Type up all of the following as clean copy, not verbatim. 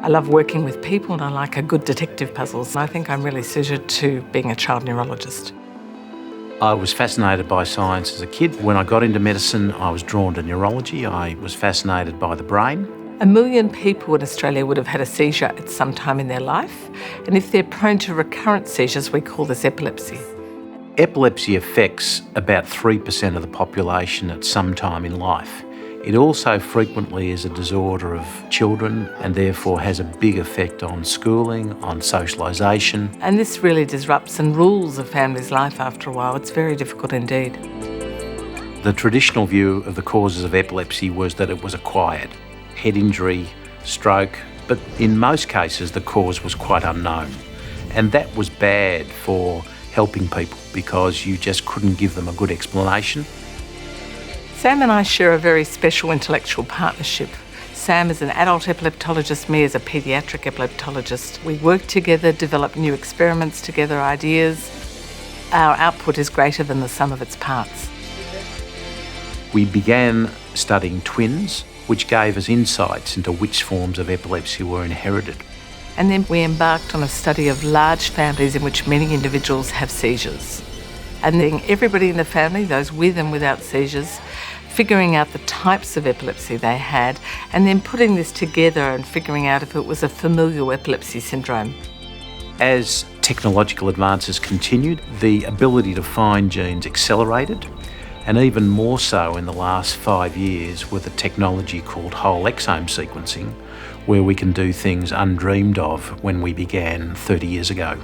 I love working with people and I like a good detective puzzles. I think I'm really suited to being a child neurologist. I was fascinated by science as a kid. When I got into medicine, I was drawn to neurology. I was fascinated by the brain. 1 million people in Australia would have had a seizure at some time in their life, and if they're prone to recurrent seizures, we call this epilepsy. Epilepsy affects about 3% of the population at some time in life. It also frequently is a disorder of children and therefore has a big effect on schooling, on socialisation. And this really disrupts and rules a family's life after a while. It's very difficult indeed. The traditional view of the causes of epilepsy was that it was acquired. Head injury, stroke, but in most cases the cause was quite unknown. And that was bad for helping people because you just couldn't give them a good explanation. Sam and I share a very special intellectual partnership. Sam is an adult epileptologist, me as a paediatric epileptologist. We work together, develop new experiments together, ideas. Our output is greater than the sum of its parts. We began studying twins, which gave us insights into which forms of epilepsy were inherited. And then we embarked on a study of large families in which many individuals have seizures. And then everybody in the family, those with and without seizures, figuring out the types of epilepsy they had, and then putting this together and figuring out if it was a familial epilepsy syndrome. As technological advances continued, the ability to find genes accelerated, and even more so in the last 5 years with a technology called whole exome sequencing, where we can do things undreamed of when we began 30 years ago.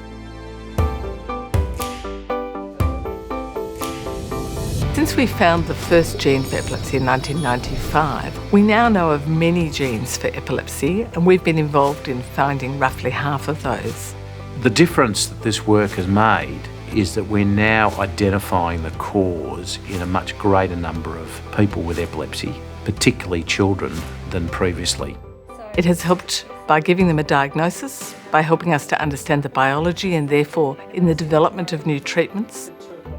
Since we found the first gene for epilepsy in 1995, we now know of many genes for epilepsy, and we've been involved in finding roughly half of those. The difference that this work has made is that we're now identifying the cause in a much greater number of people with epilepsy, particularly children, than previously. It has helped by giving them a diagnosis, by helping us to understand the biology and therefore in the development of new treatments,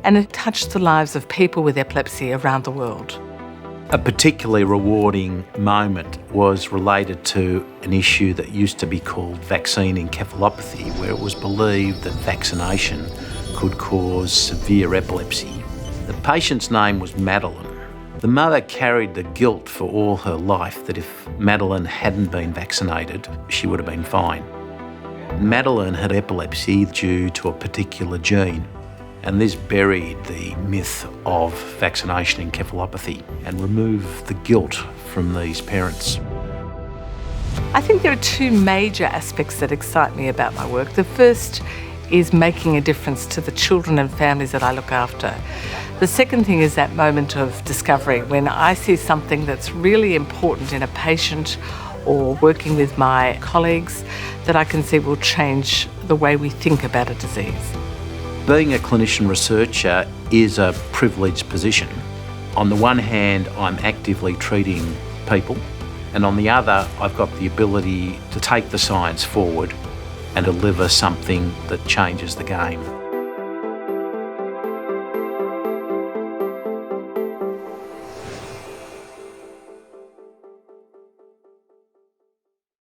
and it touched the lives of people with epilepsy around the world. A particularly rewarding moment was related to an issue that used to be called vaccine encephalopathy, where it was believed that vaccination could cause severe epilepsy. The patient's name was Madeline. The mother carried the guilt for all her life that if Madeline hadn't been vaccinated, she would have been fine. Madeline had epilepsy due to a particular gene, and this buried the myth of vaccination encephalopathy and removed the guilt from these parents. I think there are two major aspects that excite me about my work. The first is making a difference to the children and families that I look after. The second thing is that moment of discovery when I see something that's really important in a patient or working with my colleagues that I can see will change the way we think about a disease. Being a clinician researcher is a privileged position. On the one hand, I'm actively treating people, and on the other, I've got the ability to take the science forward and deliver something that changes the game.